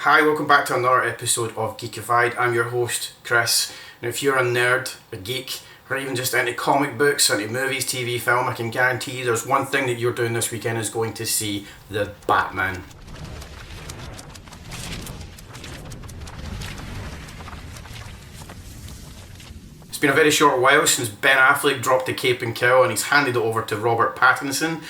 Hi, welcome back to another episode of Geekified. I'm your host, Chris. Now, if you're a nerd, a geek, or even just into comic books, into movies, TV, film, I can guarantee you there's one thing that you're doing this weekend is going to see the Batman. It's been a very short while since Ben Affleck dropped the cape and cowl and he's handed it over to Robert Pattinson.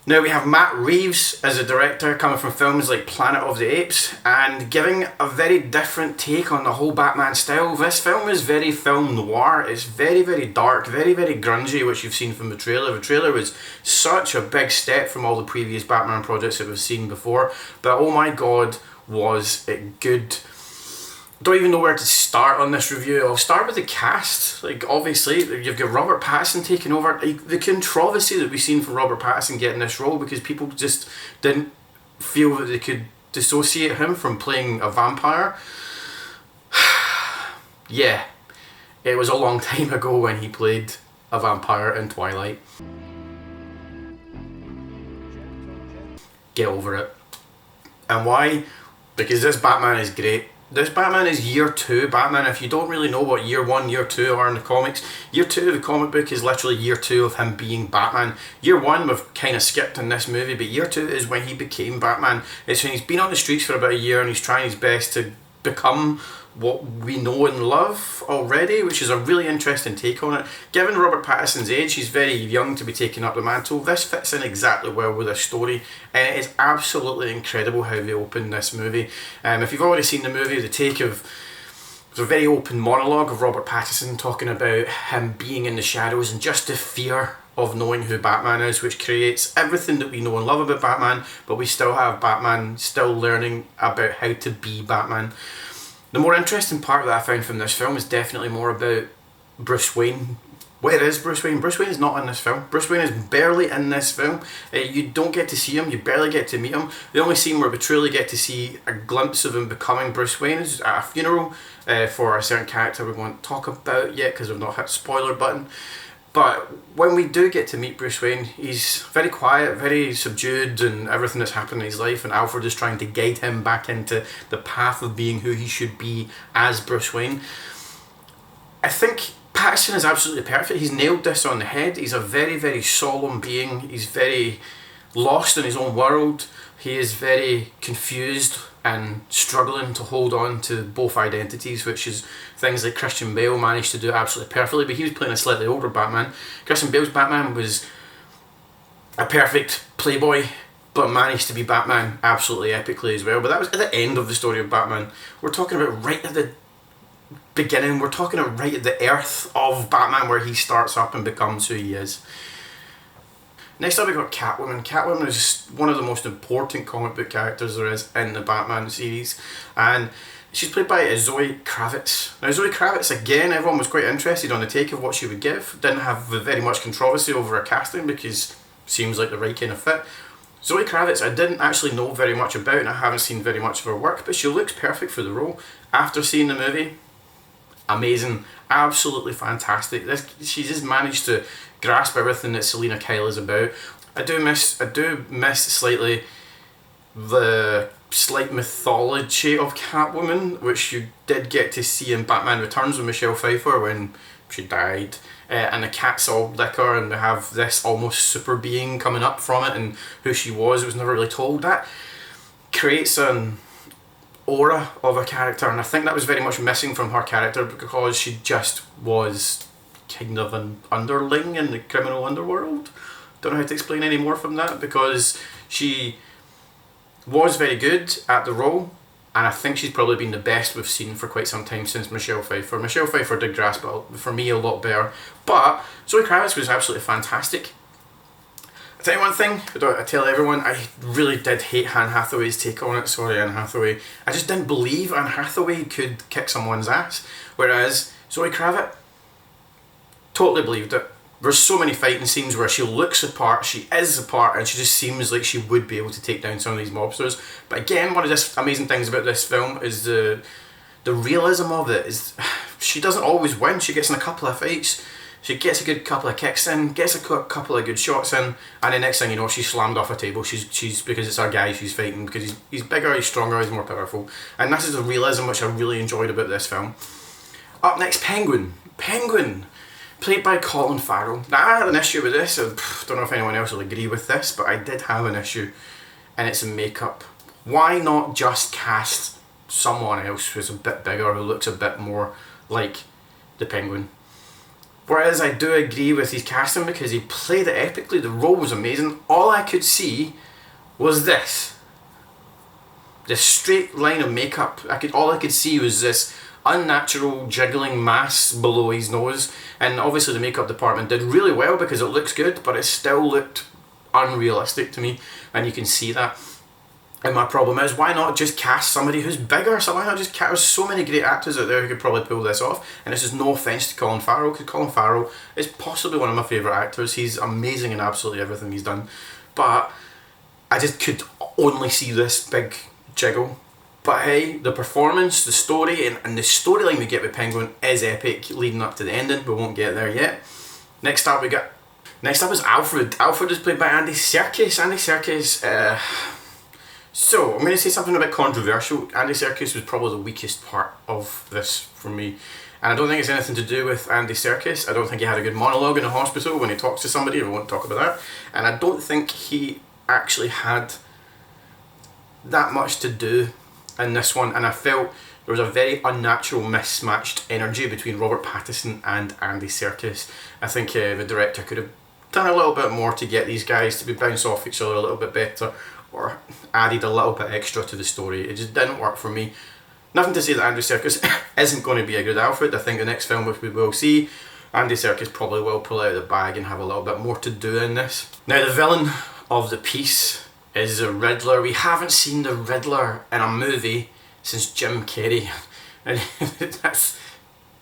Now we have Matt Reeves as a director, coming from films like Planet of the Apes and giving a very different take on the whole Batman style. This film is very film noir. It's very, very dark, very, very grungy, which you've seen from the trailer. The trailer was such a big step from all the previous Batman projects that we've seen before, but oh my god, was it good. Don't even know where to start on this review. I'll start with the cast. Like, obviously, you've got Robert Pattinson taking over. Like, the controversy that we've seen from Robert Pattinson getting this role because people just didn't feel that they could dissociate him from playing a vampire. Yeah, it was a long time ago when he played a vampire in Twilight. Get over it. And why? Because this Batman is great. This Batman is year 2 Batman. If you don't really know what year 1, year 2 are in the comics, year 2 of the comic book is literally year 2 of him being Batman. Year 1 we've kind of skipped in this movie, but year 2 is when he became Batman. It's when he's been on the streets for about a year and he's trying his best to become what we know and love already, which is a really interesting take on it. Given Robert Pattinson's age, he's very young to be taking up the mantle. This fits in exactly well with this story, and it is absolutely incredible how they open this movie. If you've already seen the movie, the take of there's a very open monologue of Robert Pattinson talking about him being in the shadows and just the fear of knowing who Batman is, which creates everything that we know and love about Batman, but we still have Batman still learning about how to be Batman. The more interesting part that I found from this film is definitely more about Bruce Wayne. Where is Bruce Wayne? Bruce Wayne is not in this film. Bruce Wayne is barely in this film. You don't get to see him, you barely get to meet him. The only scene where we truly get to see a glimpse of him becoming Bruce Wayne is at a funeral for a certain character we won't talk about yet because we've not hit the spoiler button. But when we do get to meet Bruce Wayne, he's very quiet, very subdued and everything that's happened in his life, and Alfred is trying to guide him back into the path of being who he should be as Bruce Wayne. I think Pattinson is absolutely perfect. He's nailed this on the head. He's a very, very solemn being. He's very lost in his own world. He is very confused and struggling to hold on to both identities, which is things like Christian Bale managed to do absolutely perfectly, but he was playing a slightly older Batman. Christian Bale's Batman was a perfect playboy, but managed to be Batman absolutely epically as well. But that was at the end of the story of Batman. We're talking about right at the beginning, we're talking about right at the earth of Batman where he starts up and becomes who he is. Next up we got Catwoman. Catwoman is one of the most important comic book characters there is in the Batman series, and she's played by Zoe Kravitz. Now Zoe Kravitz, again, everyone was quite interested on the take of what she would give. Didn't have very much controversy over her casting because seems like the right kind of fit. Zoe Kravitz I didn't actually know very much about and I haven't seen very much of her work, but she looks perfect for the role. After seeing the movie, amazing, absolutely fantastic. She just managed to grasp everything that Selina Kyle is about. I do miss slightly the slight mythology of Catwoman, which you did get to see in Batman Returns with Michelle Pfeiffer when she died, and the cats all lick her and they have this almost super being coming up from it, and who she was never really told. That creates an aura of a character, and I think that was very much missing from her character because she just was kind of an underling in the criminal underworld. Don't know how to explain any more from that because she was very good at the role, and I think she's probably been the best we've seen for quite some time since Michelle Pfeiffer. Michelle Pfeiffer did grasp it for me a lot better, but Zoe Kravitz was absolutely fantastic. I tell you one thing, I tell everyone, I really did hate Anne Hathaway's take on it. Sorry, Anne Hathaway. I just didn't believe Anne Hathaway could kick someone's ass, whereas Zoe Kravitz, totally believed it. There's so many fighting scenes where she looks the part, she is the part, and she just seems like she would be able to take down some of these mobsters. But again, one of the amazing things about this film is the realism of it. Is she doesn't always win. She gets in a couple of fights She gets a good couple of kicks in, gets a couple of good shots in, and the next thing you know, she's slammed off a table. She's because it's our guy she's fighting, because he's bigger, he's stronger, he's more powerful. And this is the realism which I really enjoyed about this film. Up next, Penguin. Penguin, played by Colin Farrell. Now, I had an issue with this. I don't know if anyone else will agree with this, but I did have an issue, and it's in makeup. Why not just cast someone else who's a bit bigger, who looks a bit more like the Penguin? Whereas I do agree with his casting, because he played it epically, the role was amazing. All I could see was this straight line of makeup. All I could see was this unnatural jiggling mass below his nose, and obviously the makeup department did really well because it looks good, but it still looked unrealistic to me, and you can see that. And my problem is, why not just cast somebody who's bigger? So why not just cast? There's so many great actors out there who could probably pull this off, and this is no offence to Colin Farrell, because Colin Farrell is possibly one of my favourite actors. He's amazing in absolutely everything he's done, but I just could only see this big jiggle. But hey, the performance, the story, and the storyline we get with Penguin is epic, leading up to the ending. We won't get there yet. Next up is Alfred. Alfred is played by Andy Serkis. Andy Serkis, so I'm going to say something a bit controversial. Andy Serkis was probably the weakest part of this for me. And I don't think it's anything to do with Andy Serkis. I don't think he had a good monologue in the hospital when he talks to somebody. We won't talk about that. And I don't think he actually had that much to do in this one. And I felt there was a very unnatural, mismatched energy between Robert Pattinson and Andy Serkis. I think the director could have done a little bit more to get these guys to be bounce off each other a little bit better, or added a little bit extra to the story. It just didn't work for me. Nothing to say that Andy Serkis isn't going to be a good Alfred. I think the next film which we will see, Andy Serkis probably will pull out of the bag and have a little bit more to do in this. Now, the villain of the piece is the Riddler. We haven't seen the Riddler in a movie since Jim Carrey. And that's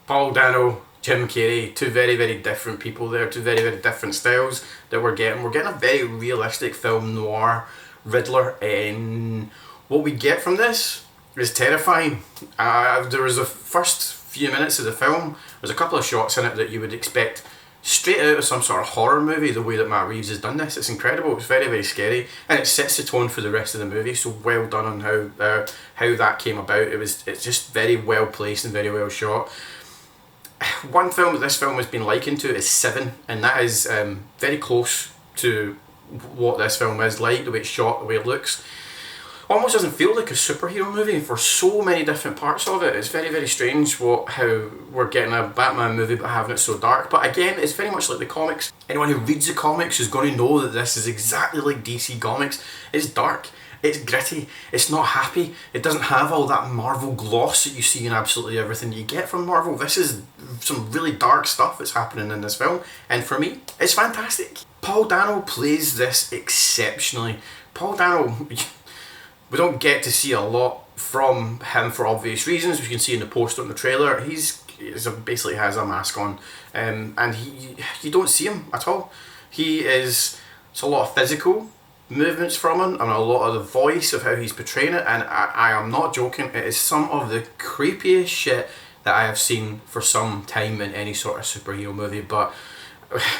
Paul Dano, Jim Carrey, two very, very different people there, two very, very different styles that we're getting. We're getting a very realistic film noir Riddler, and what we get from this is terrifying. There was the first few minutes of the film, there's a couple of shots in it that you would expect straight out of some sort of horror movie, the way that Matt Reeves has done this. It's incredible, it's very, very scary, and it sets the tone for the rest of the movie, so well done on how that came about. It's just very well placed and very well shot. One film that this film has been likened to is Seven, and that is very close to what this film is like, the way it's shot, the way it looks. Almost doesn't feel like a superhero movie for so many different parts of it. It's very, very strange how we're getting a Batman movie but having it so dark. But again, it's very much like the comics. Anyone who reads the comics is going to know that this is exactly like DC Comics. It's dark, it's gritty, it's not happy, it doesn't have all that Marvel gloss that you see in absolutely everything you get from Marvel. This is some really dark stuff that's happening in this film, and for me, it's fantastic. Paul Dano plays this exceptionally. Paul Dano, we don't get to see a lot from him for obvious reasons. We can see in the poster and the trailer, he's basically has a mask on, and you don't see him at all. It's a lot of physical movements from him and a lot of the voice of how he's portraying it, and I am not joking, it is some of the creepiest shit that I have seen for some time in any sort of superhero movie, but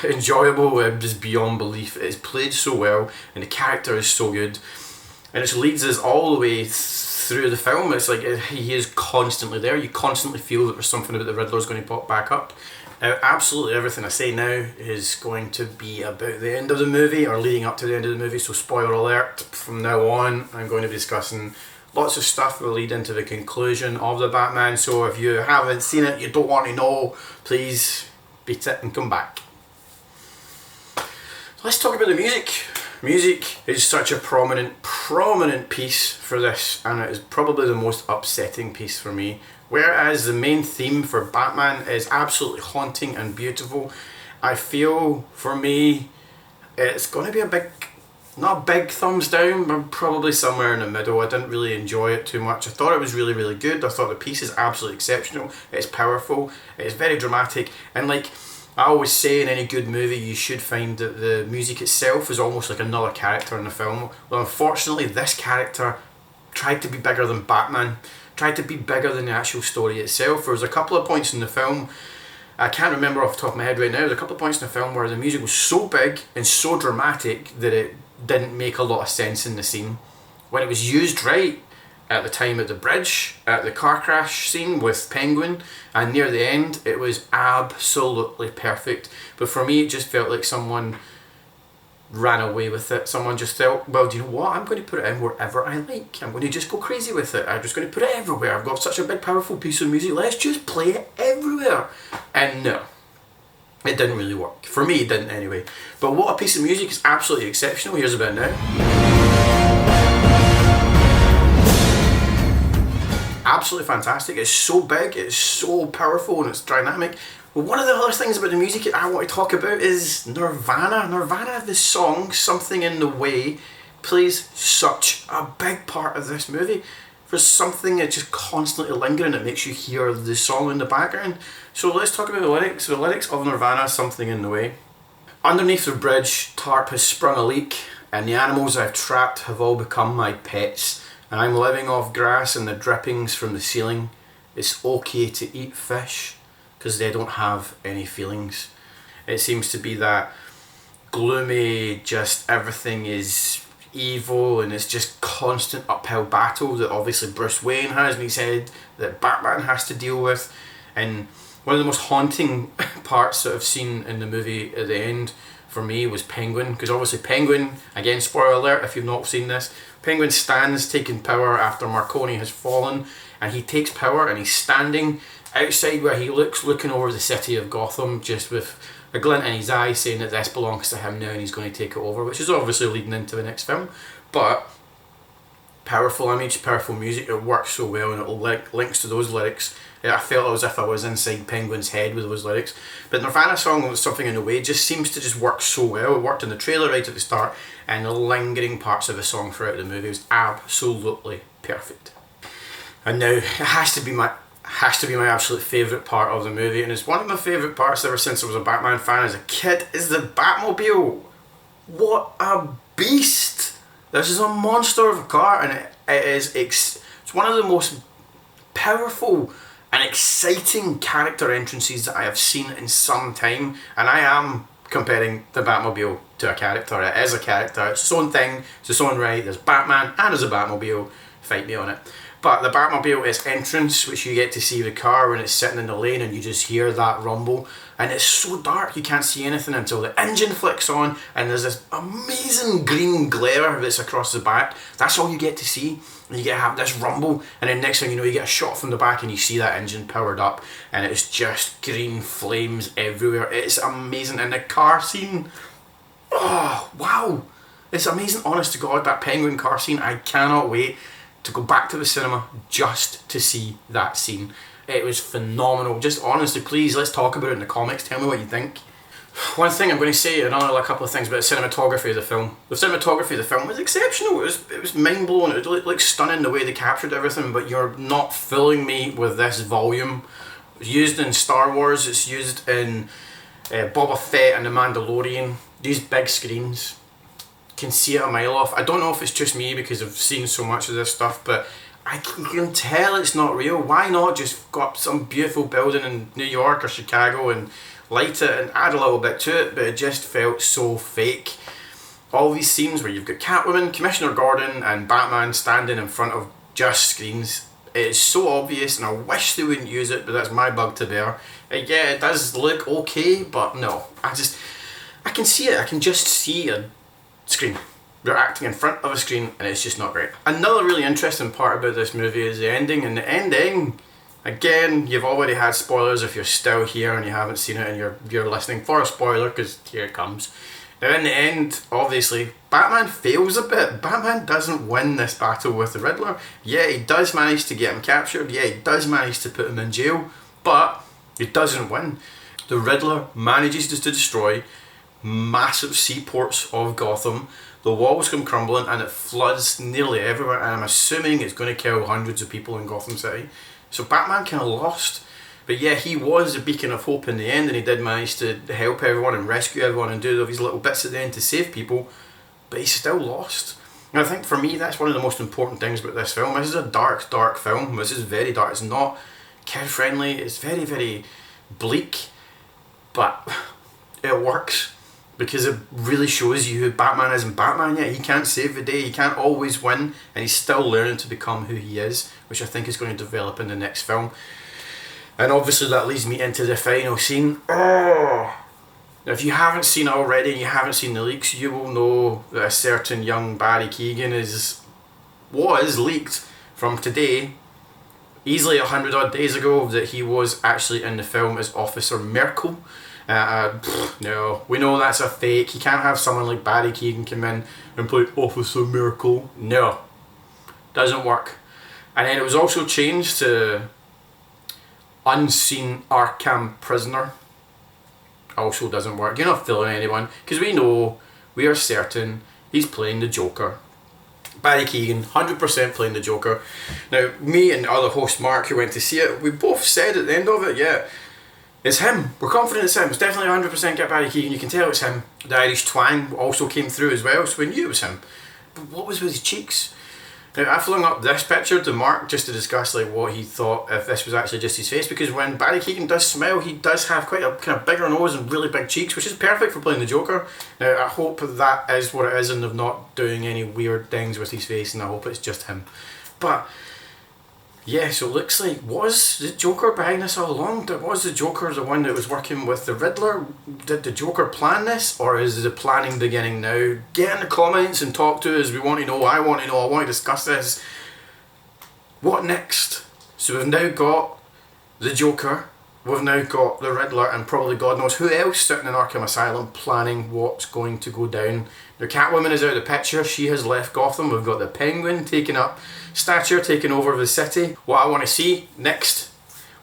enjoyable just beyond belief. It is played so well and the character is so good, and it leads us all the way through the film. It's like he is constantly there. You constantly feel that there's something about the Riddler is going to pop back up. Now, absolutely everything I say now is going to be about the end of the movie or leading up to the end of the movie, so spoiler alert. From now on, I'm going to be discussing lots of stuff that will lead into the conclusion of the Batman, so if you haven't seen it, you don't want to know, please beat it and come back. Let's talk about the music. Music is such a prominent piece for this, and it is probably the most upsetting piece for me. Whereas the main theme for Batman is absolutely haunting and beautiful, I feel for me it's going to be not a big thumbs down, but probably somewhere in the middle. I didn't really enjoy it too much. I thought it was really, really good. I thought the piece is absolutely exceptional. It's powerful, it's very dramatic, and like I always say, in any good movie you should find that the music itself is almost like another character in the film. Well, unfortunately this character tried to be bigger than Batman, tried to be bigger than the actual story itself. There was a couple of points in the film I can't remember off the top of my head right now, there's a couple of points in the film where the music was so big and so dramatic that it didn't make a lot of sense in the scene. When it was used right, at the time at the bridge, at the car crash scene with Penguin, and near the end, it was absolutely perfect. But for me, it just felt like someone ran away with it. Someone just felt, well, do you know what? I'm going to put it in wherever I like. I'm going to just go crazy with it. I'm just going to put it everywhere. I've got such a big, powerful piece of music. Let's just play it everywhere. And no, it didn't really work. For me, it didn't anyway. But what a piece of music is absolutely exceptional. Here's a bit now. Absolutely fantastic. It's so big, it's so powerful, and it's dynamic. But one of the other things about the music I want to talk about is Nirvana. Nirvana, the song Something in the Way, plays such a big part of this movie. For something that's just constantly lingering, it makes you hear the song in the background. So let's talk about the lyrics. The lyrics of Nirvana, Something in the Way. Underneath the bridge, tarp has sprung a leak, and the animals I've trapped have all become my pets. And I'm living off grass and the drippings from the ceiling. It's okay to eat fish because they don't have any feelings. It seems to be that gloomy, just everything is evil and it's just constant uphill battle that obviously Bruce Wayne has in his head, that Batman has to deal with. And one of the most haunting parts that I've seen in the movie at the end for me was Penguin, because obviously Penguin, again spoiler alert if you've not seen this, Penguin stands taking power after Marconi has fallen, and he takes power and he's standing outside where he looking over the city of Gotham, just with a glint in his eye saying that this belongs to him now and he's going to take it over, which is obviously leading into the next film. But powerful image, powerful music, it works so well, and it links to those lyrics. I felt as if I was inside Penguin's head with those lyrics. But Nirvana song, Something in the Way, just seems to just work so well. It worked in the trailer right at the start, and the lingering parts of the song throughout the movie was absolutely perfect. And now it has to be my absolute favourite part of the movie, and it's one of my favourite parts ever since I was a Batman fan as a kid, is the Batmobile. What a beast! This is a monster of a car, and it's one of the most powerful and exciting character entrances that I have seen in some time, and I am comparing the Batmobile to a character. It is a character, it's its own thing, it's its own right. There's Batman and there's a Batmobile, fight me on it. But the Batmobile, its entrance, which you get to see the car when it's sitting in the lane and you just hear that rumble, and it's so dark you can't see anything until the engine flicks on and there's this amazing green glare that's across the back. That's all you get to see, and you get to have this rumble, and then next thing you know you get a shot from the back and you see that engine powered up and it's just green flames everywhere. It's amazing. And the car scene, oh wow, it's amazing. Honest to God, that Penguin car scene, I cannot wait to go back to the cinema just to see that scene. It was phenomenal. Just honestly, please, let's talk about it in the comics. Tell me what you think. One thing I'm going to say, another couple of things about the cinematography of the film. The cinematography of the film was exceptional. It was mind blowing. It was like stunning the way they captured everything. But you're not fooling me with this volume. It's used in Star Wars. It's used in Boba Fett and the Mandalorian. These big screens. Can see it a mile off. I don't know if it's just me because I've seen so much of this stuff, but I can tell it's not real. Why not just go up some beautiful building in New York or Chicago and light it and add a little bit to it? But it just felt so fake. All these scenes where you've got Catwoman, Commissioner Gordon and Batman standing in front of just screens, it is so obvious, and I wish they wouldn't use it, but that's my bug to bear. Yeah, it does look okay, but no. I can see it. I can just see a screen. They're acting in front of a screen and it's just not great. Another really interesting part about this movie is the ending, and the ending, again, you've already had spoilers if you're still here and you haven't seen it and you're listening for a spoiler, because here it comes. Now in the end, obviously, Batman fails a bit. Batman doesn't win this battle with the Riddler. Yeah, he does manage to get him captured. Yeah, he does manage to put him in jail, but he doesn't win. The Riddler manages to destroy massive seaports of Gotham. The walls come crumbling and it floods nearly everywhere, and I'm assuming it's going to kill hundreds of people in Gotham City. So Batman kind of lost, but yeah, he was a beacon of hope in the end, and he did manage to help everyone and rescue everyone and do these little bits at the end to save people, but he still lost. And I think for me that's one of the most important things about this film. This is a dark, dark film. This is very dark. It's not kid friendly. It's very, very bleak. but it works because it really shows you who Batman is in Batman. Yeah, he can't save the day, he can't always win, and he's still learning to become who he is, which I think is going to develop in the next film. And obviously that leads me into the final scene. Oh! Now, if you haven't seen it already and you haven't seen the leaks, you will know that a certain young Barry Keoghan was leaked from today, easily 100 odd days ago, that he was actually in the film as Officer Merkel. No, we know that's a fake. You can't have someone like Barry Keoghan come in and play Officer Merkel. No, doesn't work. And then it was also changed to Unseen Arkham Prisoner. Also doesn't work. You're not fooling anyone, because we are certain he's playing the Joker. Barry Keoghan, 100% playing the Joker. Now, me and the other host Mark, who went to see it, we both said at the end of it, yeah, it's him. We're confident it's him. It's definitely 100% get Barry Keoghan. You can tell it's him. The Irish twang also came through as well, so we knew it was him. But what was with his cheeks? Now, I flung up this picture to Mark just to discuss like what he thought if this was actually just his face, because when Barry Keoghan does smile, he does have quite a kind of bigger nose and really big cheeks, which is perfect for playing the Joker. Now, I hope that is what it is and they're not doing any weird things with his face, and I hope it's just him. But yeah, so it looks like, was the Joker behind this all along? Was the Joker the one that was working with the Riddler? Did the Joker plan this, or is the planning beginning now? Get in the comments and talk to us. We want to know, I want to know, I want to discuss this. What next? So we've now got the Joker, we've now got the Riddler, and probably God knows who else sitting in Arkham Asylum planning what's going to go down. The Catwoman is out of the picture, she has left Gotham. We've got the Penguin taking up stature, taking over the city. What I want to see next,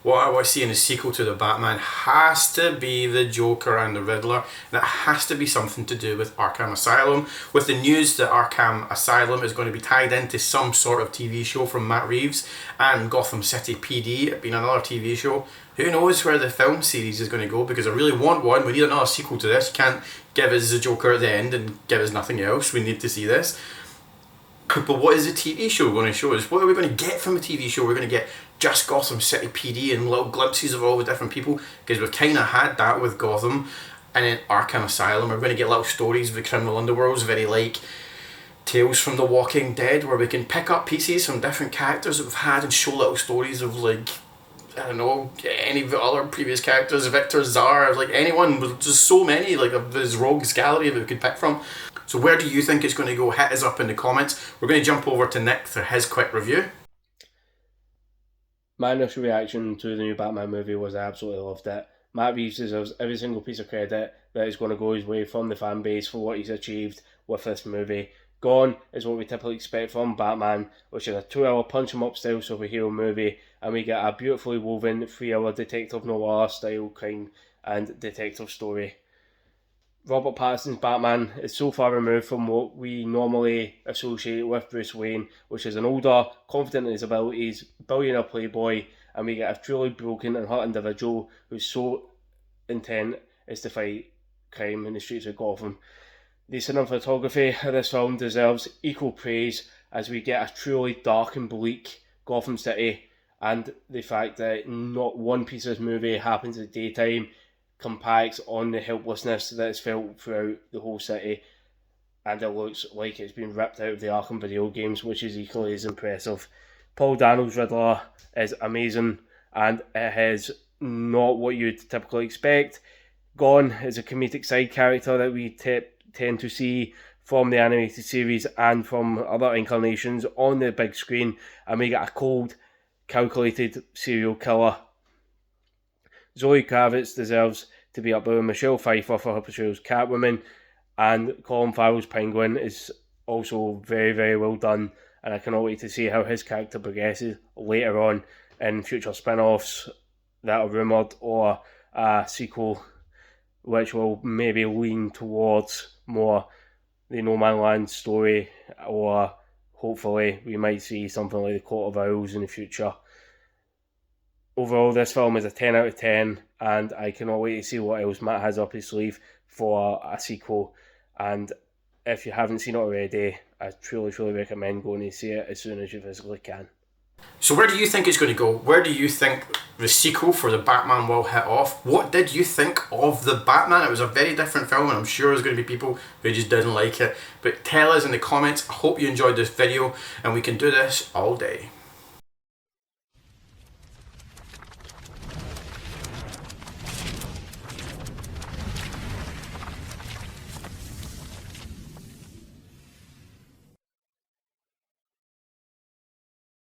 what I want to see in the sequel to the Batman, has to be the Joker and the Riddler. And it has to be something to do with Arkham Asylum. With the news that Arkham Asylum is going to be tied into some sort of TV show from Matt Reeves, and Gotham City PD being another TV show, who knows where the film series is going to go, because I really want one. We need another sequel to this. You can't give us the Joker at the end and give us nothing else. We need to see this. But what is the TV show going to show us? What are we going to get from the TV show? We're going to get just Gotham City PD and little glimpses of all the different people, because we've kind of had that with Gotham. And in Arkham Asylum, we're going to get little stories of the criminal underworlds, very like Tales from the Walking Dead, where we can pick up pieces from different characters that we've had and show little stories of, like, I don't know, any of the other previous characters, Victor Zar, like anyone. There's just so many, like, of this rogues gallery that we could pick from. So where do you think it's going to go? Hit us up in the comments. We're going to jump over to Nick for his quick review. My initial reaction to the new Batman movie was I absolutely loved it. Matt Reeves deserves every single piece of credit that is going to go his way from the fan base for what he's achieved with this movie. Gone is what we typically expect from Batman, which is a 2-hour punch 'em up style superhero movie, and we get a beautifully woven 3-hour detective noir style crime and detective story. Robert Pattinson's Batman is so far removed from what we normally associate with Bruce Wayne, which is an older, confident in his abilities, billionaire playboy, and we get a truly broken and hurt individual who's so intent is to fight crime in the streets of Gotham. The cinematography of this film deserves equal praise, as we get a truly dark and bleak Gotham City, and the fact that not one piece of this movie happens at daytime compacts on the helplessness that is felt throughout the whole city, and it looks like it's been ripped out of the Arkham video games, which is equally as impressive. Paul Dano's Riddler is amazing, and it is not what you'd typically expect. Gone is a comedic side character that we tend to see from the animated series and from other incarnations on the big screen, and we get a cold, calculated serial killer. Zoe Kravitz deserves to be up there with Michelle Pfeiffer for her portrayal as Catwoman, and Colin Farrell's Penguin is also very, very well done, and I cannot wait to see how his character progresses later on in future spin-offs that are rumoured, or a sequel which will maybe lean towards more the No Man Land story, or hopefully we might see something like the Court of Owls in the future. Overall, this film is a 10 out of 10, and I cannot wait to see what else Matt has up his sleeve for a sequel. And if you haven't seen it already, I truly, truly recommend going to see it as soon as you physically can. So where do you think it's going to go? Where do you think the sequel for the Batman will hit off? What did you think of the Batman? It was a very different film, and I'm sure there's going to be people who just didn't like it. But tell us in the comments. I hope you enjoyed this video, and we can do this all day.